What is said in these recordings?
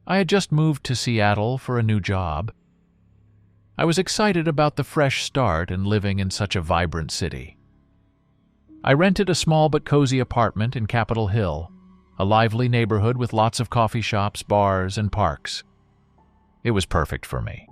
I had just moved to Seattle for a new job. I was excited about the fresh start and living in such a vibrant city. I rented a small but cozy apartment in Capitol Hill, a lively neighborhood with lots of coffee shops, bars, and parks. It was perfect for me.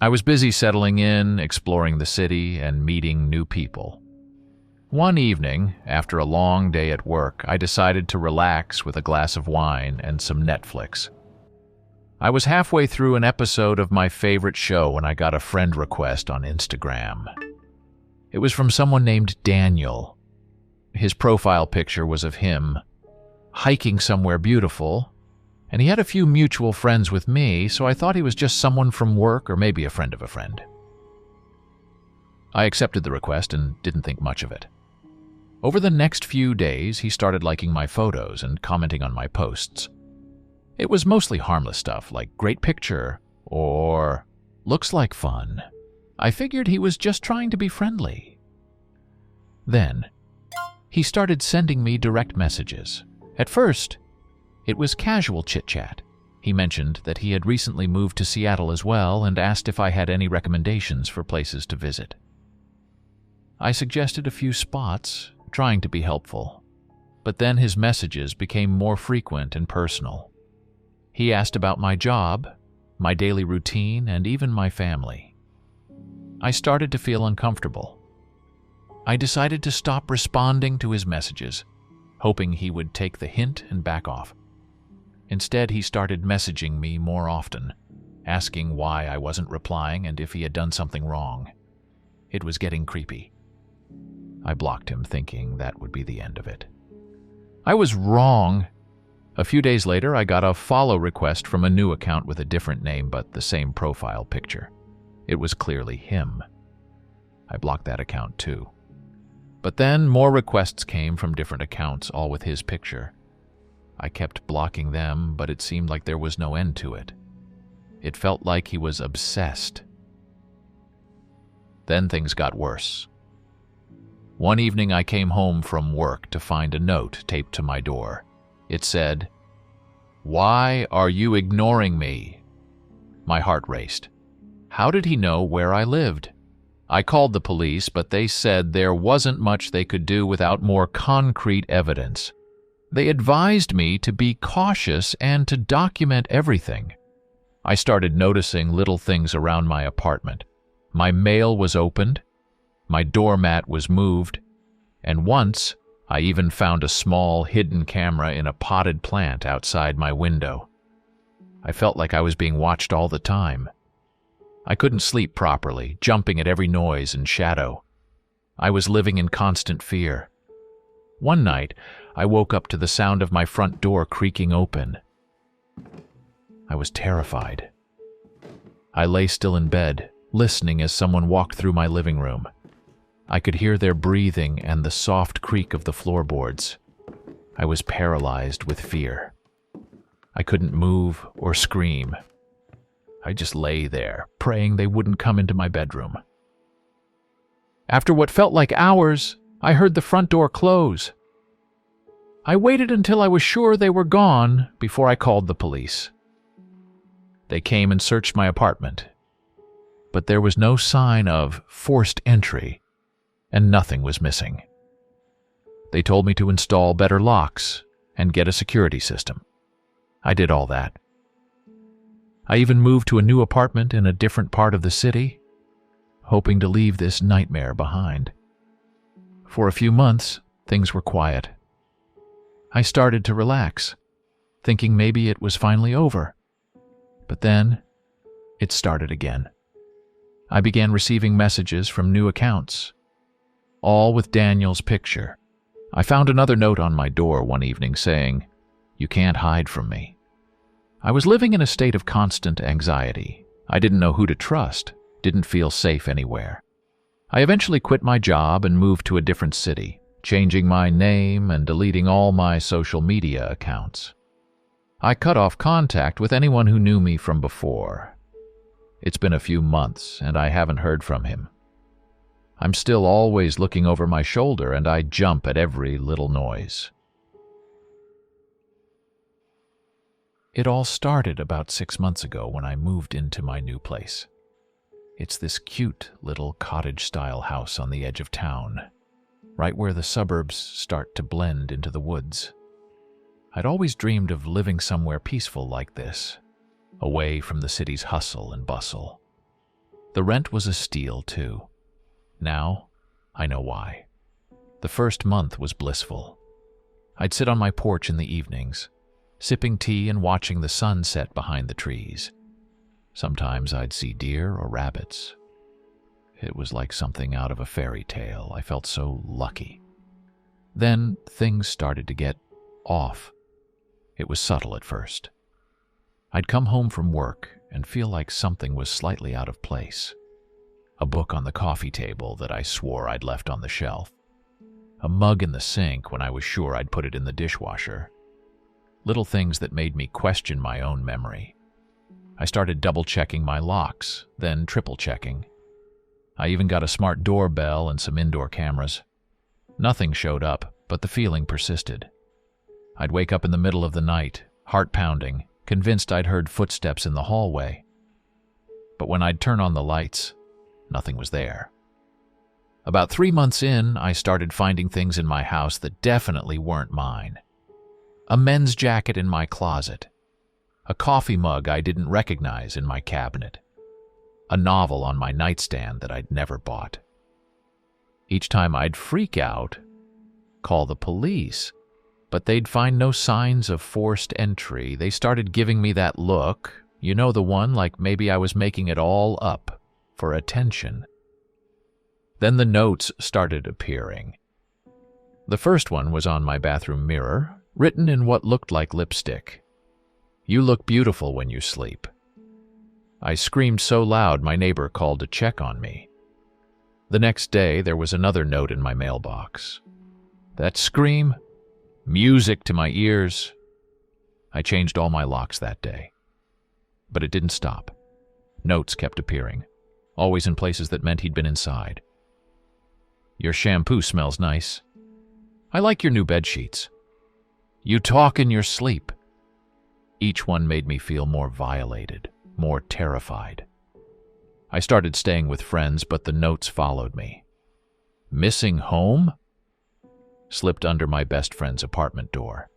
I was busy settling in, exploring the city, and meeting new people. One evening, after a long day at work, I decided to relax with a glass of wine and some Netflix. I was halfway through an episode of my favorite show when I got a friend request on Instagram. It was from someone named Daniel. His profile picture was of him hiking somewhere beautiful, and he had a few mutual friends with me, so I thought he was just someone from work or maybe a friend of a friend. I accepted the request and didn't think much of it. Over the next few days, he started liking my photos and commenting on my posts. It was mostly harmless stuff like "great picture" or "looks like fun." I figured he was just trying to be friendly. Then, he started sending me direct messages. At first, it was casual chit-chat. He mentioned that he had recently moved to Seattle as well and asked if I had any recommendations for places to visit. I suggested a few spots, trying to be helpful. But then his messages became more frequent and personal. He asked about my job, my daily routine, and even my family. I started to feel uncomfortable. I decided to stop responding to his messages, hoping he would take the hint and back off. Instead, he started messaging me more often, asking why I wasn't replying and if he had done something wrong. It was getting creepy. I blocked him, thinking that would be the end of it. I was wrong. A few days later, I got a follow request from a new account with a different name but the same profile picture. It was clearly him. I blocked that account too. But then more requests came from different accounts, all with his picture. I kept blocking them, but it seemed like there was no end to it. It felt like he was obsessed. Then things got worse. One evening I came home from work to find a note taped to my door. It said, "Why are you ignoring me?" My heart raced. How did he know where I lived? I called the police, but they said there wasn't much they could do without more concrete evidence. They advised me to be cautious and to document everything. I started noticing little things around my apartment. My mail was opened, my doormat was moved, and once I even found a small hidden camera in a potted plant outside my window. I felt like I was being watched all the time. I couldn't sleep properly, jumping at every noise and shadow. I was living in constant fear. One night, I woke up to the sound of my front door creaking open. I was terrified. I lay still in bed, listening as someone walked through my living room. I could hear their breathing and the soft creak of the floorboards. I was paralyzed with fear. I couldn't move or scream. I just lay there, praying they wouldn't come into my bedroom. After what felt like hours, I heard the front door close. I waited until I was sure they were gone before I called the police. They came and searched my apartment, but there was no sign of forced entry, and nothing was missing. They told me to install better locks and get a security system. I did all that. I even moved to a new apartment in a different part of the city, hoping to leave this nightmare behind. For a few months, things were quiet. I started to relax, thinking maybe it was finally over. But then, it started again. I began receiving messages from new accounts, all with Daniel's picture. I found another note on my door one evening saying, "You can't hide from me." I was living in a state of constant anxiety. I didn't know who to trust, didn't feel safe anywhere. I eventually quit my job and moved to a different city, changing my name and deleting all my social media accounts. I cut off contact with anyone who knew me from before. It's been a few months, and I haven't heard from him. I'm still always looking over my shoulder, and I jump at every little noise. It all started about 6 months ago when I moved into my new place. It's this cute little cottage-style house on the edge of town, right where the suburbs start to blend into the woods. I'd always dreamed of living somewhere peaceful like this, away from the city's hustle and bustle. The rent was a steal, too. Now, I know why. The first month was blissful. I'd sit on my porch in the evenings, sipping tea and watching the sun set behind the trees. Sometimes I'd see deer or rabbits. It was like something out of a fairy tale. I felt so lucky. Then things started to get off. It was subtle at first. I'd come home from work and feel like something was slightly out of place. A book on the coffee table that I swore I'd left on the shelf. A mug in the sink when I was sure I'd put it in the dishwasher. Little things that made me question my own memory. I started double-checking my locks, then triple-checking. I even got a smart doorbell and some indoor cameras. Nothing showed up, but the feeling persisted. I'd wake up in the middle of the night, heart pounding, convinced I'd heard footsteps in the hallway. But when I'd turn on the lights, nothing was there. About 3 months in, I started finding things in my house that definitely weren't mine. A men's jacket in my closet. A coffee mug I didn't recognize in my cabinet. A novel on my nightstand that I'd never bought. Each time I'd freak out, call the police, but they'd find no signs of forced entry. They started giving me that look, you know, the one like maybe I was making it all up for attention. Then the notes started appearing. The first one was on my bathroom mirror, written in what looked like lipstick. "You look beautiful when you sleep." I screamed so loud my neighbor called to check on me. The next day, there was another note in my mailbox. That scream, music to my ears. I changed all my locks that day. But it didn't stop. Notes kept appearing, always in places that meant he'd been inside. "Your shampoo smells nice. I like your new bed sheets. You talk in your sleep." Each one made me feel more violated, more terrified. I started staying with friends, but the notes followed me. "Missing home?" Slipped under my best friend's apartment door.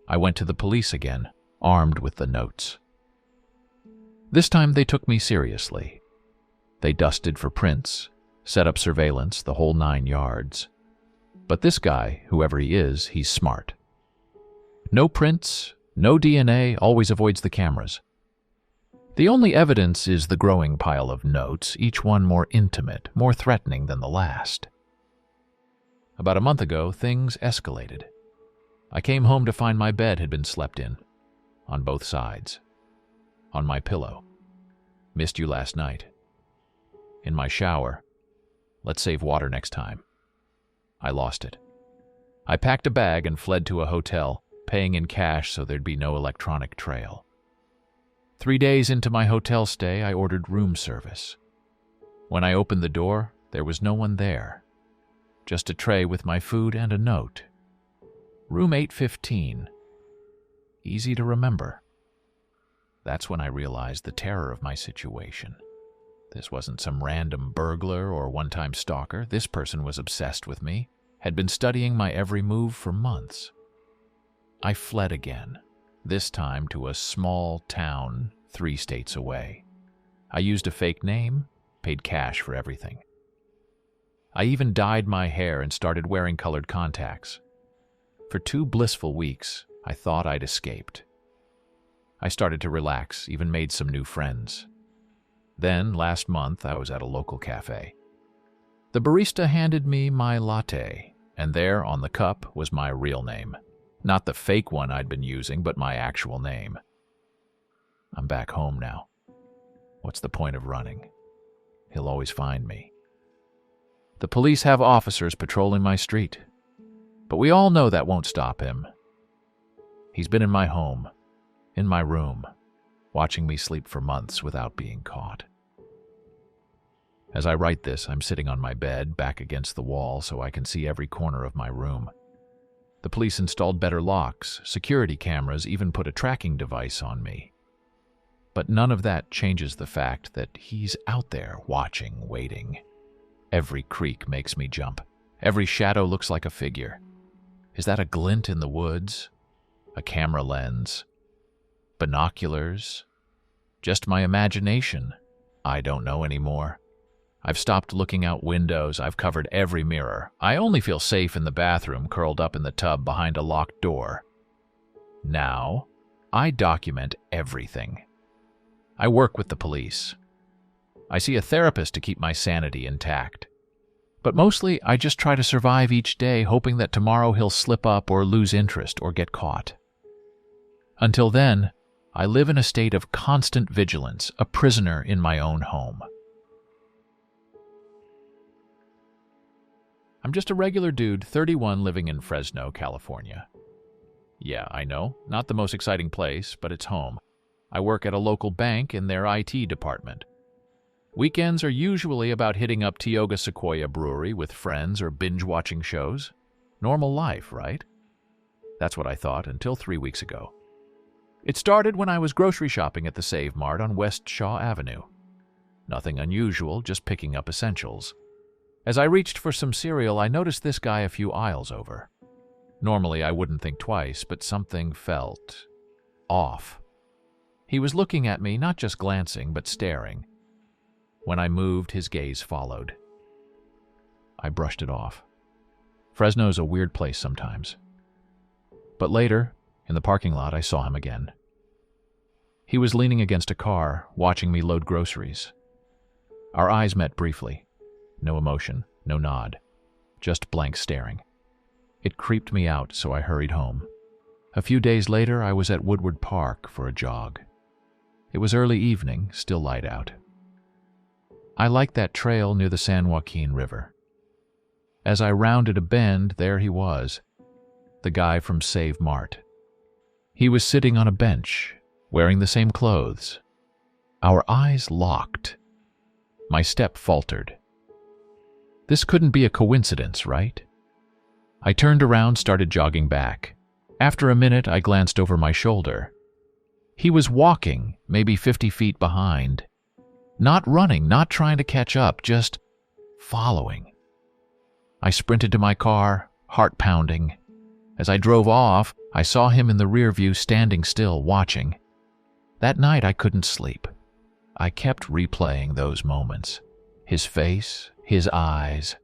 I went to the police again, armed with the notes. This time they took me seriously. They dusted for prints, set up surveillance, the whole 9 yards. But this guy, whoever he is, he's smart. No prints, no DNA, always avoids the cameras. The only evidence is the growing pile of notes, each one more intimate, more threatening than the last. About a month ago, things escalated. I came home to find my bed had been slept in, on both sides. On my pillow. "Missed you last night." In my shower. "Let's save water next time." I lost it. I packed a bag and fled to a hotel, paying in cash so there'd be no electronic trail. 3 days into my hotel stay, I ordered room service. When I opened the door, there was no one there. Just a tray with my food and a note. Room 815. Easy to remember. That's when I realized the terror of my situation. This wasn't some random burglar or one-time stalker. This person was obsessed with me, had been studying my every move for months. I fled again, this time to a small town 3 states away. I used a fake name, paid cash for everything. I even dyed my hair and started wearing colored contacts. For 2 blissful weeks, I thought I'd escaped. I started to relax, even made some new friends. Then, last month, I was at a local cafe. The barista handed me my latte, and there on the cup was my real name. Not the fake one I'd been using, but my actual name. I'm back home now. What's the point of running? He'll always find me. The police have officers patrolling my street, but we all know that won't stop him. He's been in my home, in my room, watching me sleep for months without being caught. As I write this, I'm sitting on my bed, back against the wall, so I can see every corner of my room. The police installed better locks, security cameras, even put a tracking device on me. But none of that changes the fact that he's out there watching, waiting. Every creak makes me jump. Every shadow looks like a figure. Is that a glint in the woods? A camera lens? Binoculars? Just my imagination? I don't know anymore. I've stopped looking out windows. I've covered every mirror. I only feel safe in the bathroom, curled up in the tub behind a locked door. Now, I document everything. I work with the police. I see a therapist to keep my sanity intact. But mostly, I just try to survive each day, hoping that tomorrow he'll slip up or lose interest or get caught. Until then, I live in a state of constant vigilance, a prisoner in my own home. I'm just a regular dude, 31, living in Fresno, California. Yeah, I know, not the most exciting place, but it's home. I work at a local bank in their IT department. Weekends are usually about hitting up Tioga Sequoia Brewery with friends or binge-watching shows. Normal life, right? That's what I thought until 3 weeks ago. It started when I was grocery shopping at the Save Mart on West Shaw Avenue. Nothing unusual, just picking up essentials. As I reached for some cereal, I noticed this guy a few aisles over. Normally, I wouldn't think twice, but something felt off. He was looking at me, not just glancing, but staring. When I moved, his gaze followed. I brushed it off. Fresno's a weird place sometimes. But later, in the parking lot, I saw him again. He was leaning against a car, watching me load groceries. Our eyes met briefly. No emotion, no nod, just blank staring. It creeped me out, so I hurried home. A few days later, I was at Woodward Park for a jog. It was early evening, still light out. I liked that trail near the San Joaquin River. As I rounded a bend, there he was, the guy from Save Mart. He was sitting on a bench, wearing the same clothes. Our eyes locked. My step faltered. This couldn't be a coincidence, right? I turned around, started jogging back. After a minute, I glanced over my shoulder. He was walking, maybe 50 feet behind. Not running, not trying to catch up, just following. I sprinted to my car, heart pounding. As I drove off, I saw him in the rear view standing still, watching. That night, I couldn't sleep. I kept replaying those moments. His face, his eyes.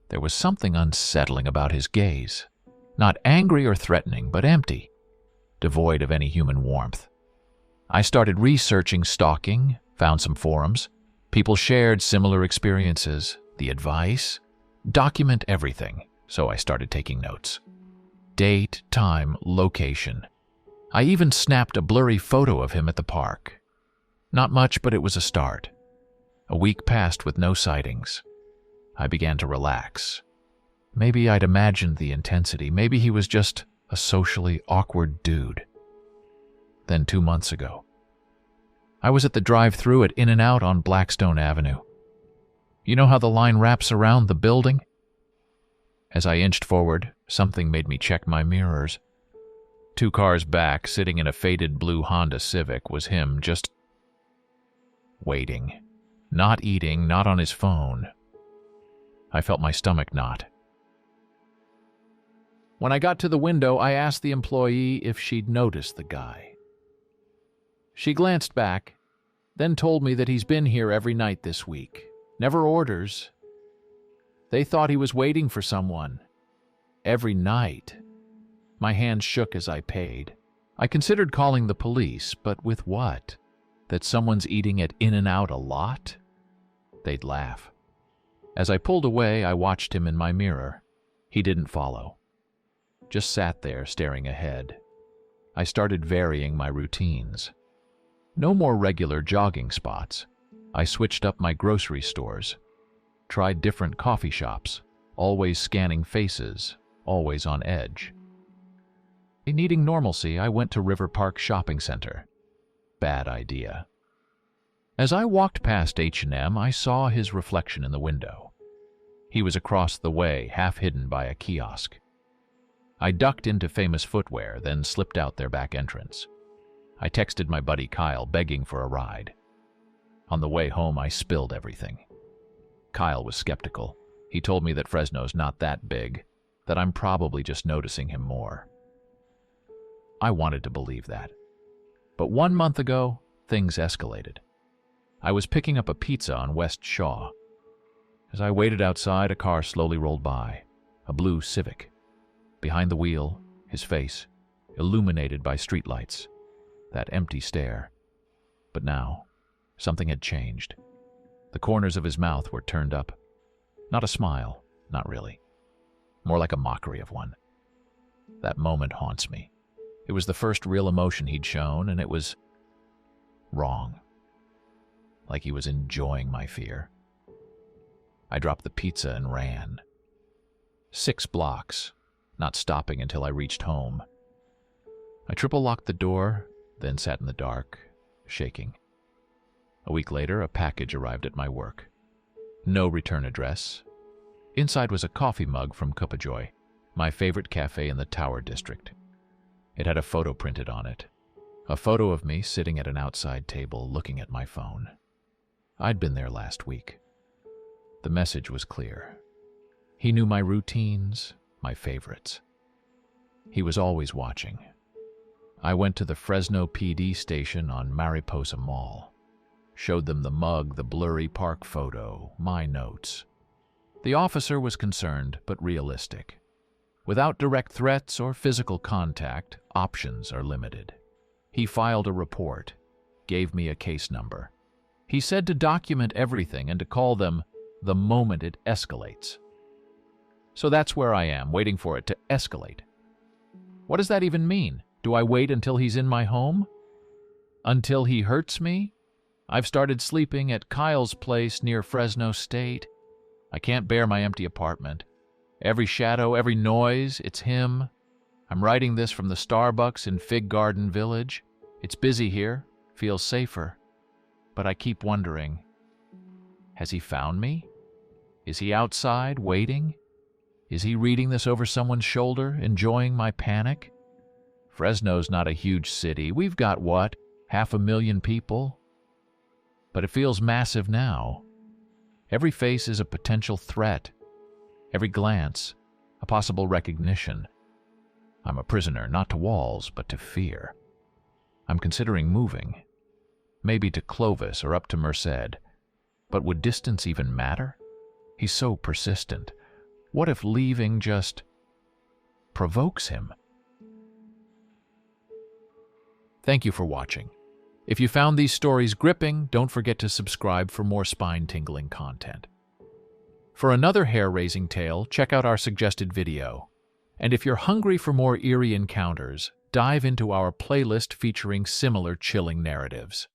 There was something unsettling about his gaze. Not angry or threatening, but empty, devoid of any human warmth. I started researching stalking, found some forums. People shared similar experiences, the advice. Document everything, so I started taking notes. Date, time, location. I even snapped a blurry photo of him at the park. Not much, but it was a start. A week passed with no sightings. I began to relax. Maybe I'd imagined the intensity. Maybe he was just a socially awkward dude. Then 2 months ago, I was at the drive-thru at In-N-Out on Blackstone Avenue. You know how the line wraps around the building? As I inched forward, something made me check my mirrors. 2 cars back, sitting in a faded blue Honda Civic, was him, just waiting. Not eating, not on his phone. I felt my stomach knot. When I got to the window, I asked the employee if she'd noticed the guy. She glanced back, then told me that he's been here every night this week. Never orders. They thought he was waiting for someone. Every night. My hands shook as I paid. I considered calling the police, but with what? That someone's eating at In-N-Out a lot? They'd laugh. As I pulled away, I watched him in my mirror. He didn't follow. Just sat there, staring ahead. I started varying my routines. No more regular jogging spots. I switched up my grocery stores. Tried different coffee shops, always scanning faces, always on edge. Needing normalcy, I went to River Park Shopping Center. Bad idea. As I walked past H&M, I saw his reflection in the window. He was across the way, half hidden by a kiosk. I ducked into Famous Footwear, then slipped out their back entrance. I texted my buddy Kyle, begging for a ride. On the way home, I spilled everything. Kyle was skeptical. He told me that Fresno's not that big, that I'm probably just noticing him more. I wanted to believe that. But 1 month ago, things escalated. I was picking up a pizza on West Shaw. As I waited outside, a car slowly rolled by, a blue Civic. Behind the wheel, his face, illuminated by streetlights, that empty stare. But now, something had changed. The corners of his mouth were turned up. Not a smile, not really. More like a mockery of one. That moment haunts me. It was the first real emotion he'd shown, and it was wrong. Like he was enjoying my fear. I dropped the pizza and ran. 6 blocks, not stopping until I reached home. I triple-locked the door, then sat in the dark, shaking. A week later, a package arrived at my work. No return address. Inside was a coffee mug from Cupajoy, my favorite cafe in the Tower District. It had a photo printed on it. A photo of me sitting at an outside table looking at my phone. I'd been there last week. The message was clear. He knew my routines, my favorites. He was always watching. I went to the Fresno PD station on Mariposa Mall. Showed them the mug, the blurry park photo, my notes. The officer was concerned but realistic. Without direct threats or physical contact, options are limited. He filed a report, gave me a case number. He said to document everything and to call them the moment it escalates. So that's where I am, waiting for it to escalate. What does that even mean? Do I wait until he's in my home? Until he hurts me? I've started sleeping at Kyle's place near Fresno State. I can't bear my empty apartment. Every shadow, every noise, it's him. I'm writing this from the Starbucks in Fig Garden Village. It's busy here, feels safer. But I keep wondering, has he found me? Is he outside, waiting? Is he reading this over someone's shoulder, enjoying my panic? Fresno's not a huge city. We've got, what, 500,000 people? But it feels massive now. Every face is a potential threat. Every glance, a possible recognition. I'm a prisoner, not to walls, but to fear. I'm considering moving. Maybe to Clovis or up to Merced. But would distance even matter? He's so persistent. What if leaving just provokes him? Thank you for watching. If you found these stories gripping, don't forget to subscribe for more spine-tingling content. For another hair-raising tale, check out our suggested video. And if you're hungry for more eerie encounters, dive into our playlist featuring similar chilling narratives.